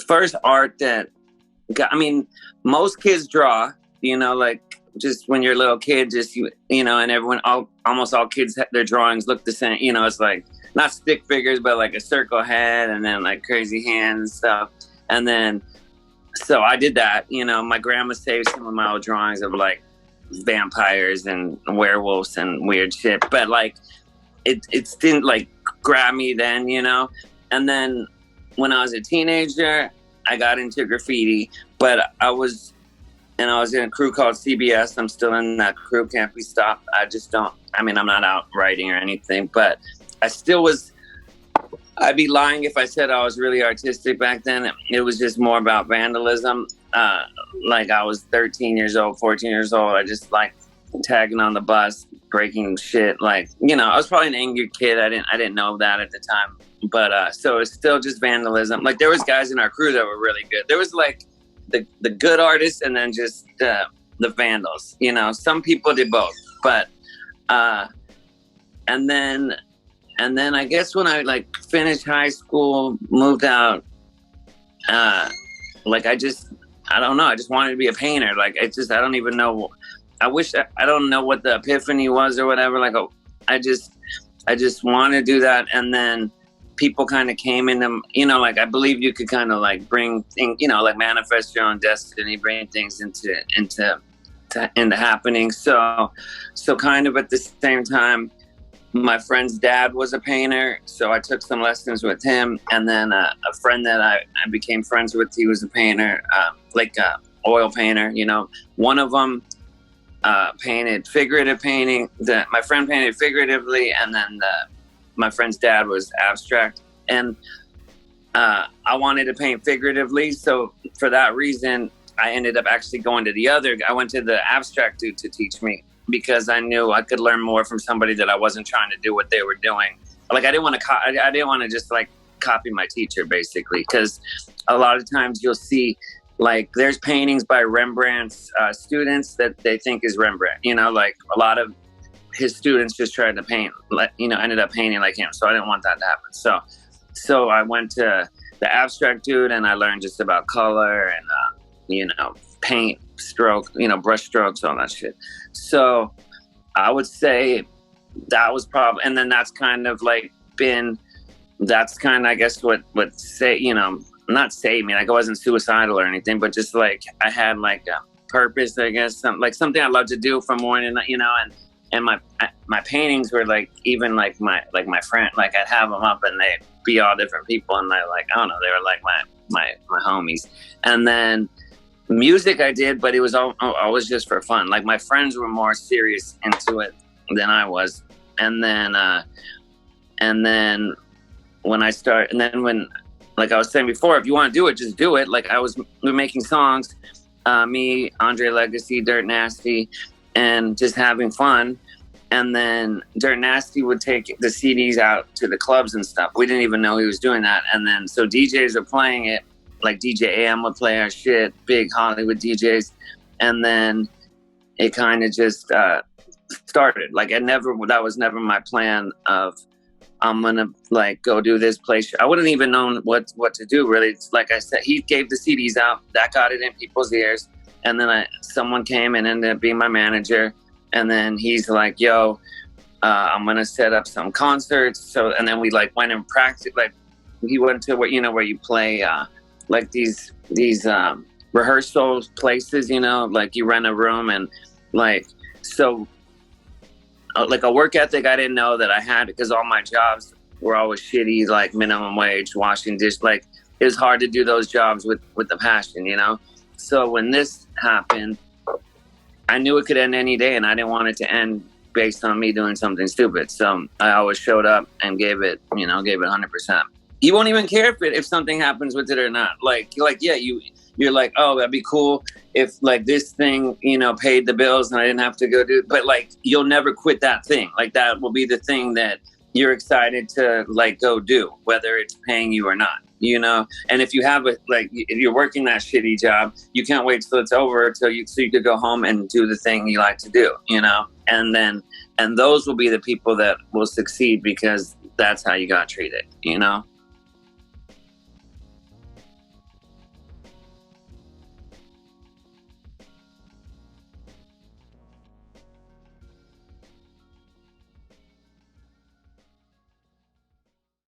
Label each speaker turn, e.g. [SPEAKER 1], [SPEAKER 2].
[SPEAKER 1] first art that got, I mean, most kids draw, you know, like just when you're a little kid, just, you know, and everyone, almost all kids, their drawings look the same. You know, it's like not stick figures, but like a circle head and then like crazy hands and stuff. And then, so I did that, you know, my grandma saved some of my old drawings of like vampires and werewolves and weird shit. But like, it didn't like grab me then, you know? And then when I was a teenager, I got into graffiti, but I was in a crew called CBS. I'm still in that crew, Can't Be Stopped. I'm not out writing or anything, but I still was, I'd be lying if I said I was really artistic back then. It was just more about vandalism. Like I was 13 years old, 14 years old. I just like tagging on the bus, breaking shit. Like, you know, I was probably an angry kid. I didn't know that at the time. But so it's still just vandalism. Like there was guys in our crew that were really good. There was like the good artists and then just the vandals. You know, some people did both. But and then I guess when I like finished high school, moved out, like I don't know. I just wanted to be a painter. Like I don't even know. I don't know what the epiphany was or whatever. Like I just want to do that. And then people kind of came into, you know, like I believe you could kind of like bring things, you know, like manifest your own destiny, bring things into happening. So kind of at the same time, my friend's dad was a painter, so I took some lessons with him. And then a friend that I became friends with, he was a painter, like a oil painter, you know. One of them painted figurative painting. My friend painted figuratively, and then my friend's dad was abstract. And I wanted to paint figuratively, so for that reason, I ended up actually going to I went to the abstract dude to teach me, because I knew I could learn more from somebody that I wasn't trying to do what they were doing. Like I didn't want to just like copy my teacher, basically, because a lot of times you'll see like there's paintings by Rembrandt's students that they think is Rembrandt. You know, like a lot of his students just tried to paint, you know, ended up painting like him. So I didn't want that to happen. So I went to the abstract dude and I learned just about color and you know, paint, stroke, you know, brush strokes, all that shit. So I would say that was probably, and then that's kind of like that's kind of, I guess, what say, you know, not saved me. Like I wasn't suicidal or anything, but just like I had like a purpose, I guess, something I love to do from morning, you know, and my paintings were like, even like my friend, like I'd have them up and they'd be all different people. And I like, I don't know, they were like my homies. And then music I did, but it was always just for fun. Like my friends were more serious into it than I was. And then when like I was saying before, if you want to do it, just do it. Like we're making songs, me, Andre Legacy, Dirt Nasty, and just having fun. And then Dirt Nasty would take the CDs out to the clubs and stuff. We didn't even know he was doing that. And then so DJs are playing it. Like DJ AM would play our shit, big Hollywood DJs. And then it kind of just started. Like that was never my plan of, I'm going to like go do this place. I wouldn't even know what to do really. It's like I said, he gave the CDs out, that got it in people's ears. And then someone came and ended up being my manager. And then he's like, yo, I'm going to set up some concerts. So, and then we like went and practiced, like he went to what, you know, where you play, like these rehearsal places, you know, like you rent a room and like, so like a work ethic I didn't know that I had, because all my jobs were always shitty, like minimum wage, washing dish. Like it was hard to do those jobs with the passion, you know? So when this happened, I knew it could end any day and I didn't want it to end based on me doing something stupid. So I always showed up and gave it 100%. You won't even care if something happens with it or not. Like yeah, you're like, oh, that'd be cool if like this thing, you know, paid the bills and I didn't have to go do it. But like, you'll never quit that thing. Like that will be the thing that you're excited to like go do, whether it's paying you or not, you know? And if you have if you're working that shitty job, you can't wait till it's over so you could go home and do the thing you like to do, you know? And those will be the people that will succeed because that's how you got treated, you know?